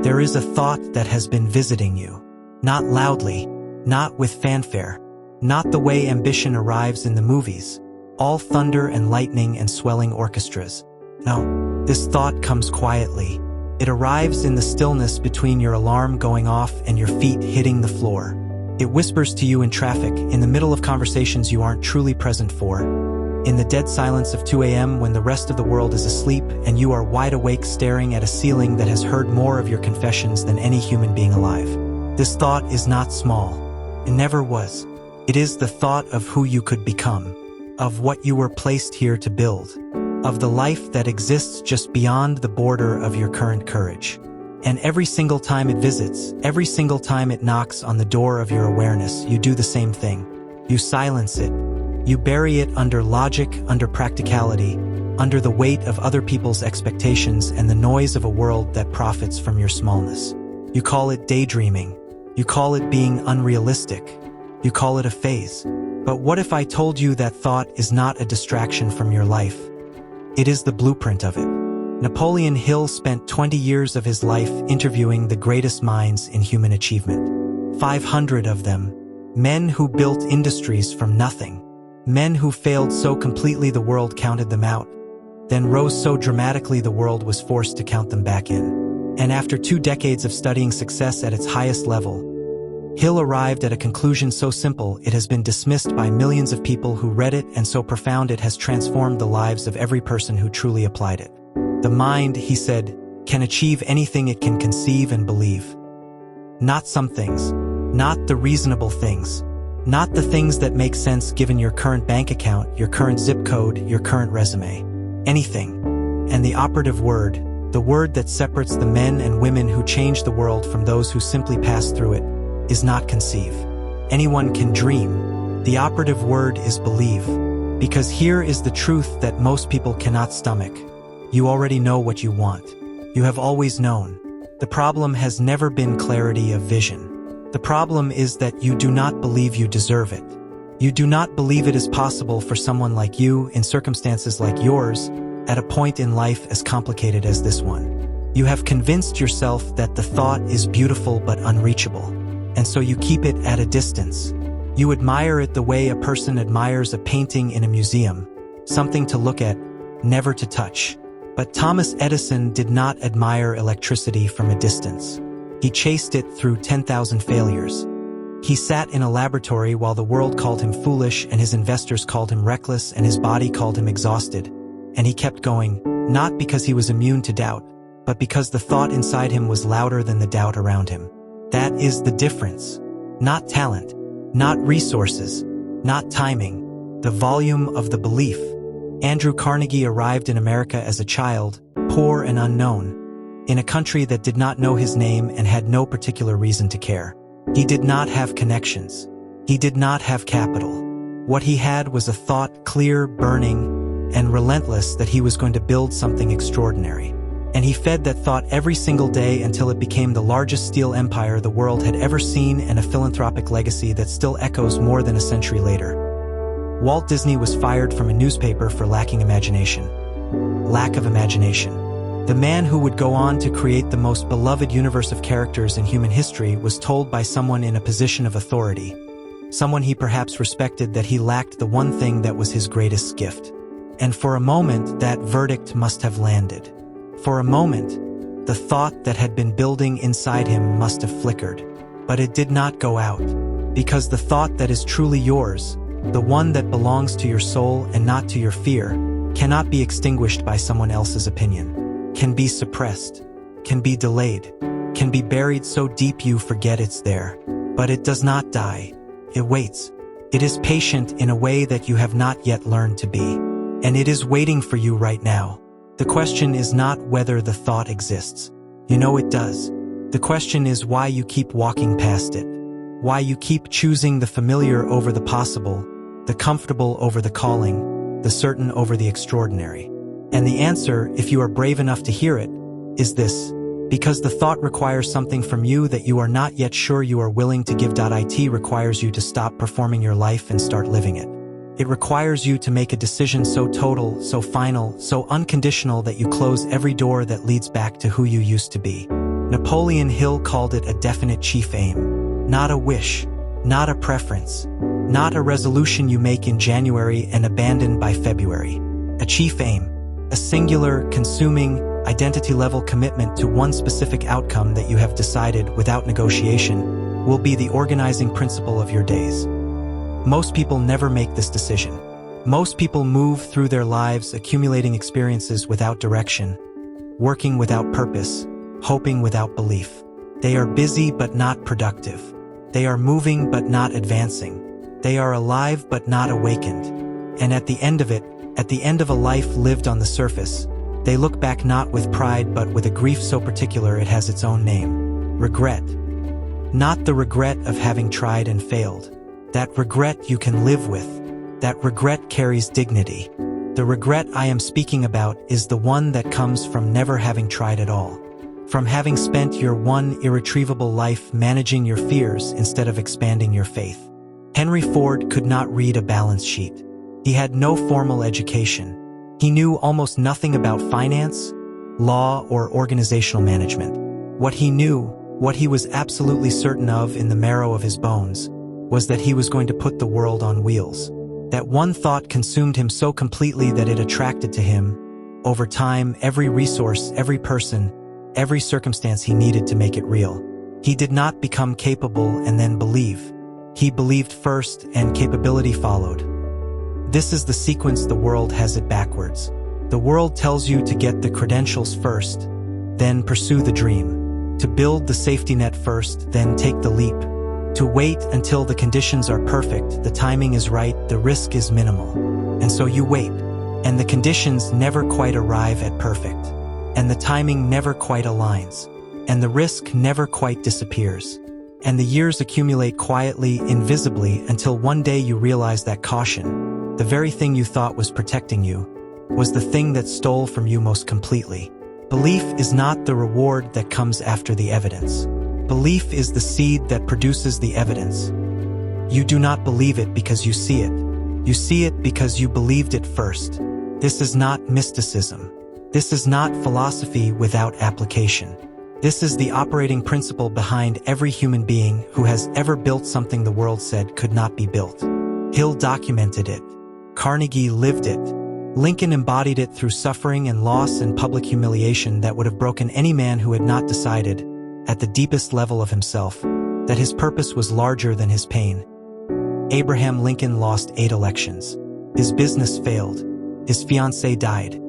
There is a thought that has been visiting you. Not loudly, not with fanfare, not the way ambition arrives in the movies, all thunder and lightning and swelling orchestras. No, this thought comes quietly. It arrives in the stillness between your alarm going off and your feet hitting the floor. It whispers to you in traffic, in the middle of conversations you aren't truly present for, in the dead silence of 2 a.m. when the rest of the world is asleep and you are wide awake staring at a ceiling that has heard more of your confessions than any human being alive. This thought is not small. It never was. It is the thought of who you could become, of what you were placed here to build, of the life that exists just beyond the border of your current courage. And every single time it visits, every single time it knocks on the door of your awareness, you do the same thing. You silence it. You bury it under logic, under practicality, under the weight of other people's expectations and the noise of a world that profits from your smallness. You call it daydreaming. You call it being unrealistic. You call it a phase. But what if I told you that thought is not a distraction from your life? It is the blueprint of it. Napoleon Hill spent 20 years of his life interviewing the greatest minds in human achievement. 500 of them, men who built industries from nothing, men who failed so completely the world counted them out, then rose so dramatically the world was forced to count them back in. And after 2 decades of studying success at its highest level, Hill arrived at a conclusion so simple it has been dismissed by millions of people who read it, and so profound it has transformed the lives of every person who truly applied it. The mind, he said, can achieve anything it can conceive and believe. Not some things, not the reasonable things, not the things that make sense given your current bank account, your current zip code, your current resume. Anything. And the operative word, the word that separates the men and women who change the world from those who simply pass through it, is not conceive. Anyone can dream. The operative word is believe. Because here is the truth that most people cannot stomach. You already know what you want. You have always known. The problem has never been clarity of vision. The problem is that you do not believe you deserve it. You do not believe it is possible for someone like you, in circumstances like yours, at a point in life as complicated as this one. You have convinced yourself that the thought is beautiful but unreachable, and so you keep it at a distance. You admire it the way a person admires a painting in a museum, something to look at, never to touch. But Thomas Edison did not admire electricity from a distance. He chased it through 10,000 failures. He sat in a laboratory while the world called him foolish and his investors called him reckless and his body called him exhausted. And he kept going, not because he was immune to doubt, but because the thought inside him was louder than the doubt around him. That is the difference. Not talent, not resources, not timing, the volume of the belief. Andrew Carnegie arrived in America as a child, poor and unknown, in a country that did not know his name and had no particular reason to care. He did not have connections. He did not have capital. What he had was a thought, clear, burning, and relentless, that he was going to build something extraordinary. And he fed that thought every single day until it became the largest steel empire the world had ever seen, and a philanthropic legacy that still echoes more than a century later. Walt Disney was fired from a newspaper for lacking imagination. Lack of imagination. The man who would go on to create the most beloved universe of characters in human history was told by someone in a position of authority, someone he perhaps respected, that he lacked the one thing that was his greatest gift. And for a moment, that verdict must have landed. For a moment, the thought that had been building inside him must have flickered. But it did not go out. Because the thought that is truly yours, the one that belongs to your soul and not to your fear, cannot be extinguished by someone else's opinion, can be suppressed, can be delayed, can be buried so deep you forget it's there. But it does not die. It waits. It is patient in a way that you have not yet learned to be. And it is waiting for you right now. The question is not whether the thought exists. You know it does. The question is why you keep walking past it. Why you keep choosing the familiar over the possible, the comfortable over the calling, the certain over the extraordinary. And the answer, if you are brave enough to hear it, is this: because the thought requires something from you that you are not yet sure you are willing to give. It requires you to stop performing your life and start living it. It requires you to make a decision so total, so final, so unconditional that you close every door that leads back to who you used to be. Napoleon Hill called it a definite chief aim, not a wish, not a preference, not a resolution you make in January and abandon by February. A chief aim, a singular, consuming, identity-level commitment to one specific outcome that you have decided without negotiation, will be the organizing principle of your days. Most people never make this decision. Most people move through their lives accumulating experiences without direction, working without purpose, hoping without belief. They are busy but not productive. They are moving but not advancing. They are alive but not awakened. And at the end of it, at the end of a life lived on the surface, they look back not with pride but with a grief so particular it has its own name: regret. Not the regret of having tried and failed. That regret you can live with. That regret carries dignity. The regret I am speaking about is the one that comes from never having tried at all. From having spent your one irretrievable life managing your fears instead of expanding your faith. Henry Ford could not read a balance sheet. He had no formal education. He knew almost nothing about finance, law, or organizational management. What he knew, what he was absolutely certain of in the marrow of his bones, was that he was going to put the world on wheels. That one thought consumed him so completely that it attracted to him, over time, every resource, every person, every circumstance he needed to make it real. He did not become capable and then believe. He believed first and capability followed. This is the sequence the world has it backwards. The world tells you to get the credentials first, then pursue the dream. To build the safety net first, then take the leap. To wait until the conditions are perfect, the timing is right, the risk is minimal. And so you wait, and the conditions never quite arrive at perfect. And the timing never quite aligns. And the risk never quite disappears. And the years accumulate quietly, invisibly, until one day you realize that caution, the very thing you thought was protecting you, was the thing that stole from you most completely. Belief is not the reward that comes after the evidence. Belief is the seed that produces the evidence. You do not believe it because you see it. You see it because you believed it first. This is not mysticism. This is not philosophy without application. This is the operating principle behind every human being who has ever built something the world said could not be built. Hill documented it. Carnegie lived it. Lincoln embodied it through suffering and loss and public humiliation that would have broken any man who had not decided, at the deepest level of himself, that his purpose was larger than his pain. Abraham Lincoln lost 8 elections. His business failed. His fiancée died.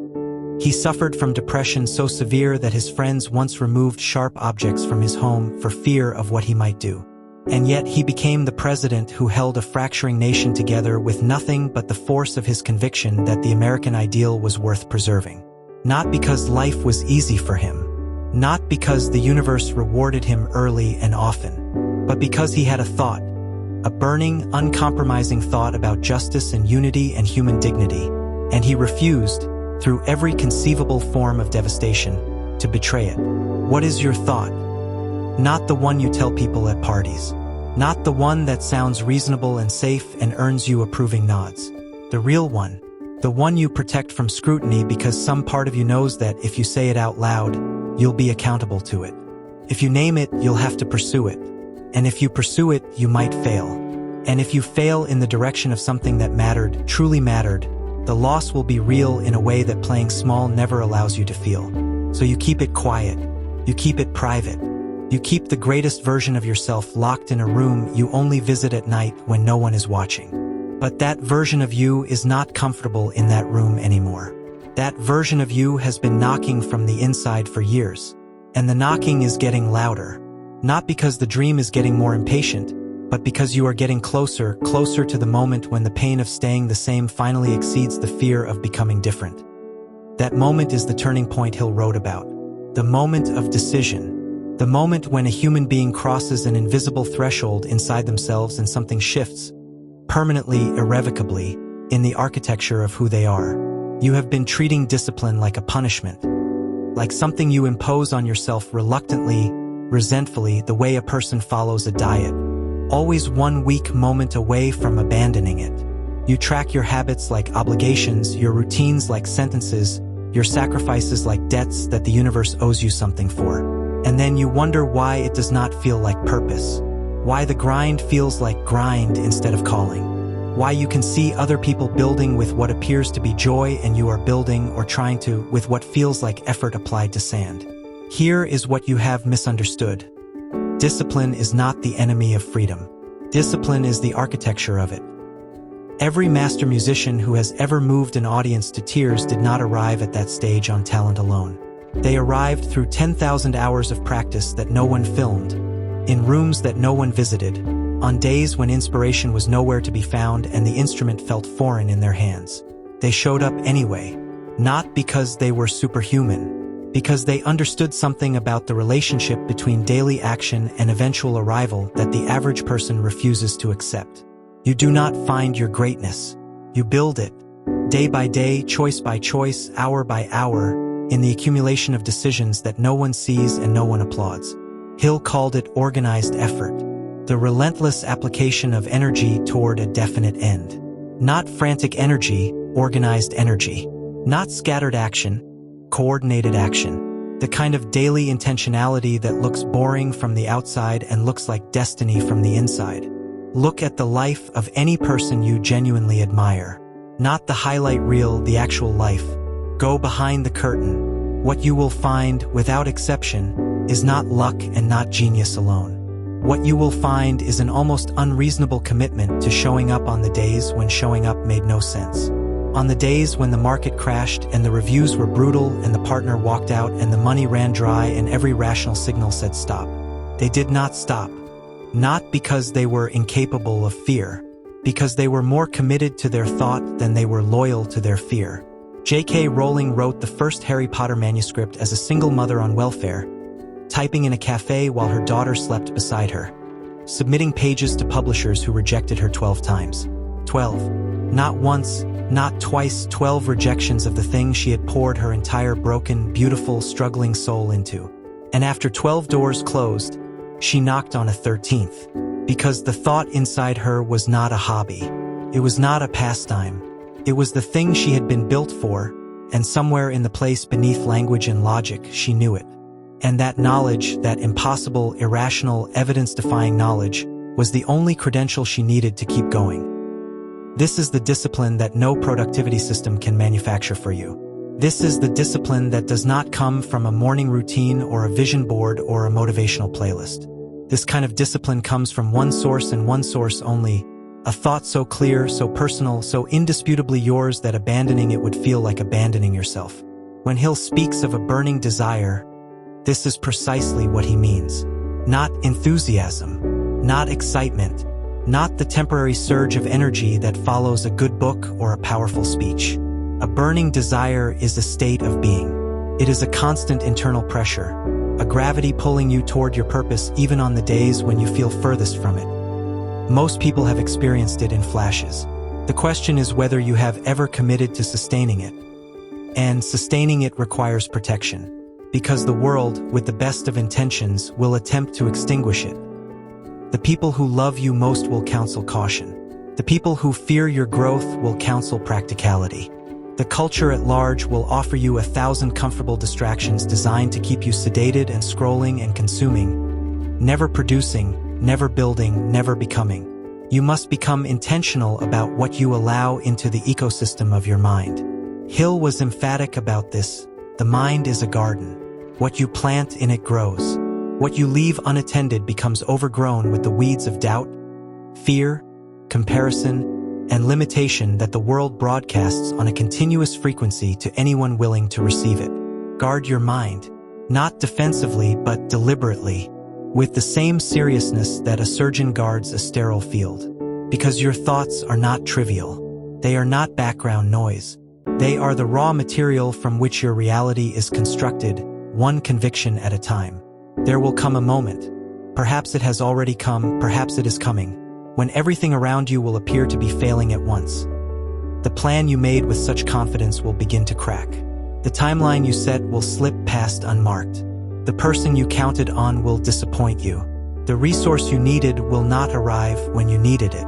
He suffered from depression so severe that his friends once removed sharp objects from his home for fear of what he might do. And yet he became the president who held a fracturing nation together with nothing but the force of his conviction that the American ideal was worth preserving. Not because life was easy for him. Not because the universe rewarded him early and often, but because he had a thought, a burning, uncompromising thought about justice and unity and human dignity, and he refused, through every conceivable form of devastation, to betray it. What is your thought? Not the one you tell people at parties. Not the one that sounds reasonable and safe and earns you approving nods. The real one. The one you protect from scrutiny because some part of you knows that if you say it out loud, you'll be accountable to it. If you name it, you'll have to pursue it. And if you pursue it, you might fail. And if you fail in the direction of something that mattered, truly mattered, the loss will be real in a way that playing small never allows you to feel. So you keep it quiet. You keep it private. You keep the greatest version of yourself locked in a room you only visit at night when no one is watching. But that version of you is not comfortable in that room anymore. That version of you has been knocking from the inside for years. And the knocking is getting louder. Not because the dream is getting more impatient, but because you are getting closer, closer to the moment when the pain of staying the same finally exceeds the fear of becoming different. That moment is the turning point Hill wrote about. The moment of decision. The moment when a human being crosses an invisible threshold inside themselves and something shifts, permanently, irrevocably, in the architecture of who they are. You have been treating discipline like a punishment, like something you impose on yourself reluctantly, resentfully, the way a person follows a diet, always one weak moment away from abandoning it. You track your habits like obligations, your routines like sentences, your sacrifices like debts that the universe owes you something for. And then you wonder why it does not feel like purpose. Why the grind feels like grind instead of calling. Why you can see other people building with what appears to be joy and you are building or trying to with what feels like effort applied to sand. Here is what you have misunderstood. Discipline is not the enemy of freedom. Discipline is the architecture of it. Every master musician who has ever moved an audience to tears did not arrive at that stage on talent alone. They arrived through 10,000 hours of practice that no one filmed, in rooms that no one visited, on days when inspiration was nowhere to be found and the instrument felt foreign in their hands. They showed up anyway, not because they were superhuman, because they understood something about the relationship between daily action and eventual arrival that the average person refuses to accept. You do not find your greatness. You build it, day by day, choice by choice, hour by hour, in the accumulation of decisions that no one sees and no one applauds. Hill called it organized effort, the relentless application of energy toward a definite end. Not frantic energy, organized energy. Not scattered action, coordinated action. The kind of daily intentionality that looks boring from the outside and looks like destiny from the inside. Look at the life of any person you genuinely admire. Not the highlight reel, the actual life. Go behind the curtain. What you will find, without exception, is not luck and not genius alone. What you will find is an almost unreasonable commitment to showing up on the days when showing up made no sense. On the days when the market crashed and the reviews were brutal and the partner walked out and the money ran dry and every rational signal said stop. They did not stop. Not because they were incapable of fear, because they were more committed to their thought than they were loyal to their fear. J.K. Rowling wrote the first Harry Potter manuscript as a single mother on welfare, typing in a cafe while her daughter slept beside her, submitting pages to publishers who rejected her 12 times. 12. Not once, not twice, 12 rejections of the thing she had poured her entire broken, beautiful, struggling soul into. And after 12 doors closed, she knocked on a 13th, because the thought inside her was not a hobby. It was not a pastime. It was the thing she had been built for, and somewhere in the place beneath language and logic, she knew it. And that knowledge, that impossible, irrational, evidence-defying knowledge, was the only credential she needed to keep going. This is the discipline that no productivity system can manufacture for you. This is the discipline that does not come from a morning routine or a vision board or a motivational playlist. This kind of discipline comes from one source and one source only, a thought so clear, so personal, so indisputably yours that abandoning it would feel like abandoning yourself. When Hill speaks of a burning desire, this is precisely what he means. Not enthusiasm, not excitement, not the temporary surge of energy that follows a good book or a powerful speech. A burning desire is a state of being. It is a constant internal pressure, a gravity pulling you toward your purpose even on the days when you feel furthest from it. Most people have experienced it in flashes. The question is whether you have ever committed to sustaining it. And sustaining it requires protection, because the world, with the best of intentions, will attempt to extinguish it. The people who love you most will counsel caution. The people who fear your growth will counsel practicality. The culture at large will offer you 1,000 comfortable distractions designed to keep you sedated and scrolling and consuming, never producing, never building, never becoming. You must become intentional about what you allow into the ecosystem of your mind. Hill was emphatic about this. The mind is a garden. What you plant in it grows. What you leave unattended becomes overgrown with the weeds of doubt, fear, comparison, and limitation that the world broadcasts on a continuous frequency to anyone willing to receive it. Guard your mind, not defensively but deliberately, with the same seriousness that a surgeon guards a sterile field. Because your thoughts are not trivial. They are not background noise. They are the raw material from which your reality is constructed, one conviction at a time. There will come a moment, perhaps it has already come, perhaps it is coming, when everything around you will appear to be failing at once. The plan you made with such confidence will begin to crack. The timeline you set will slip past unmarked. The person you counted on will disappoint you. The resource you needed will not arrive when you needed it.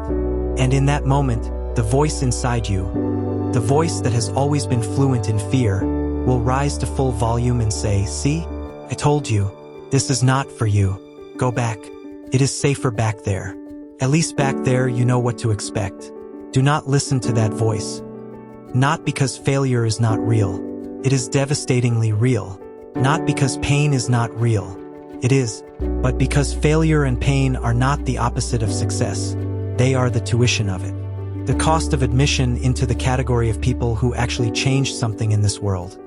And in that moment, the voice inside you, the voice that has always been fluent in fear, will rise to full volume and say, "See? I told you. This is not for you. Go back. It is safer back there. At least back there you know what to expect. Do not listen to that voice. Not because failure is not real. It is devastatingly real. Not because pain is not real. It is, but because failure and pain are not the opposite of success. They are the tuition of it. The cost of admission into the category of people who actually changed something in this world.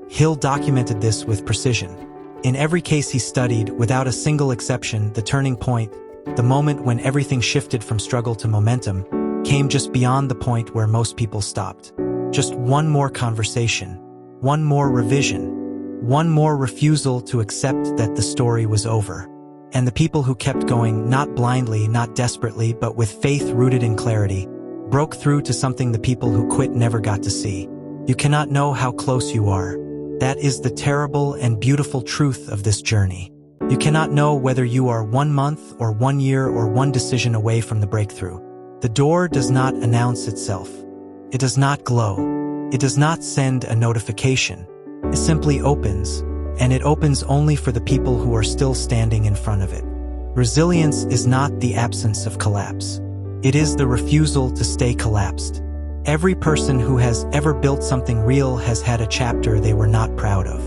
Hill documented this with precision. In every case he studied, without a single exception, the turning point, the moment when everything shifted from struggle to momentum, came just beyond the point where most people stopped. Just one more conversation, one more revision, one more refusal to accept that the story was over. And the people who kept going, not blindly, not desperately, but with faith rooted in clarity, broke through to something the people who quit never got to see. You cannot know how close you are. That is the terrible and beautiful truth of this journey. You cannot know whether you are 1 month or 1 year or one decision away from the breakthrough. The door does not announce itself. It does not glow. It does not send a notification. It simply opens, and it opens only for the people who are still standing in front of it. Resilience is not the absence of collapse. It is the refusal to stay collapsed. Every person who has ever built something real has had a chapter they were not proud of.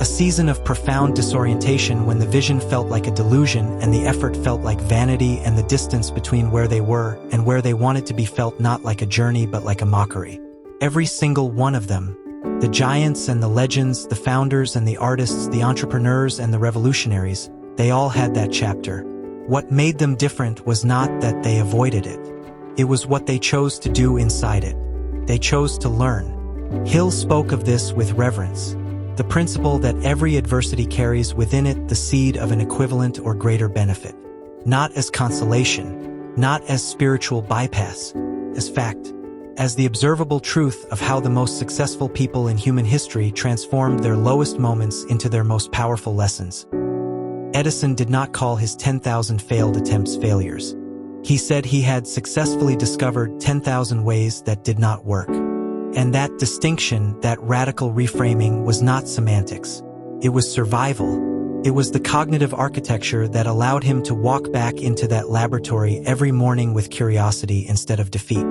A season of profound disorientation when the vision felt like a delusion and the effort felt like vanity, and the distance between where they were and where they wanted to be felt not like a journey but like a mockery. Every single one of them, the giants and the legends, the founders and the artists, the entrepreneurs and the revolutionaries, they all had that chapter. What made them different was not that they avoided it. It was what they chose to do inside it. They chose to learn. Hill spoke of this with reverence. The principle that every adversity carries within it the seed of an equivalent or greater benefit. Not as consolation, not as spiritual bypass, as fact, as the observable truth of how the most successful people in human history transformed their lowest moments into their most powerful lessons. Edison did not call his 10,000 failed attempts failures. He said he had successfully discovered 10,000 ways that did not work. And that distinction, that radical reframing, was not semantics. It was survival. It was the cognitive architecture that allowed him to walk back into that laboratory every morning with curiosity instead of defeat.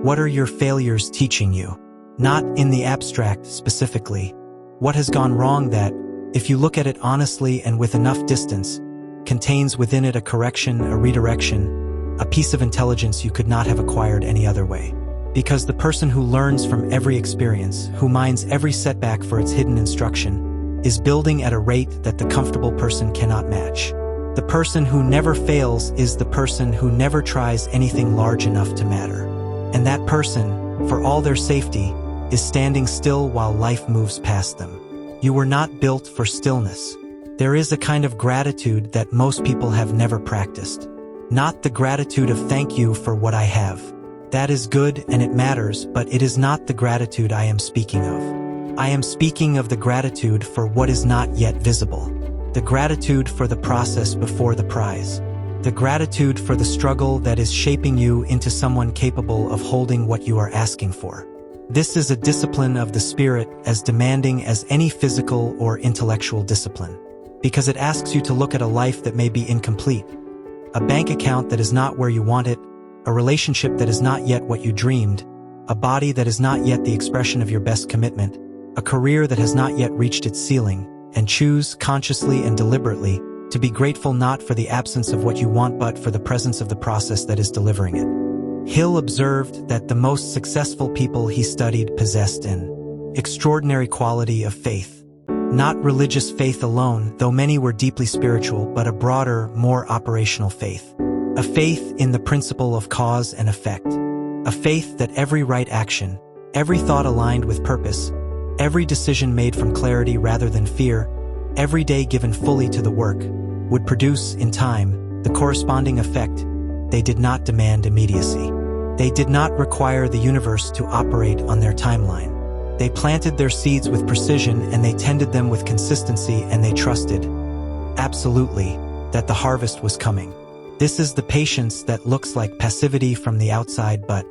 What are your failures teaching you? Not in the abstract, specifically. What has gone wrong that, if you look at it honestly and with enough distance, contains within it a correction, a redirection, a piece of intelligence you could not have acquired any other way. Because the person who learns from every experience, who mines every setback for its hidden instruction, is building at a rate that the comfortable person cannot match. The person who never fails is the person who never tries anything large enough to matter. And that person, for all their safety, is standing still while life moves past them. You were not built for stillness. There is a kind of gratitude that most people have never practiced. Not the gratitude of thank you for what I have. That is good and it matters, but it is not the gratitude I am speaking of. I am speaking of the gratitude for what is not yet visible. The gratitude for the process before the prize. The gratitude for the struggle that is shaping you into someone capable of holding what you are asking for. This is a discipline of the spirit as demanding as any physical or intellectual discipline, because it asks you to look at a life that may be incomplete, a bank account that is not where you want it, a relationship that is not yet what you dreamed, a body that is not yet the expression of your best commitment, a career that has not yet reached its ceiling, and choose, consciously and deliberately, to be grateful not for the absence of what you want but for the presence of the process that is delivering it. Hill observed that the most successful people he studied possessed an extraordinary quality of faith. Not religious faith alone, though many were deeply spiritual, but a broader, more operational faith. A faith in the principle of cause and effect. A faith that every right action, every thought aligned with purpose, every decision made from clarity rather than fear, every day given fully to the work, would produce, in time, the corresponding effect. They did not demand immediacy. They did not require the universe to operate on their timeline. They planted their seeds with precision and they tended them with consistency, and they trusted, absolutely, that the harvest was coming. This is the patience that looks like passivity from the outside but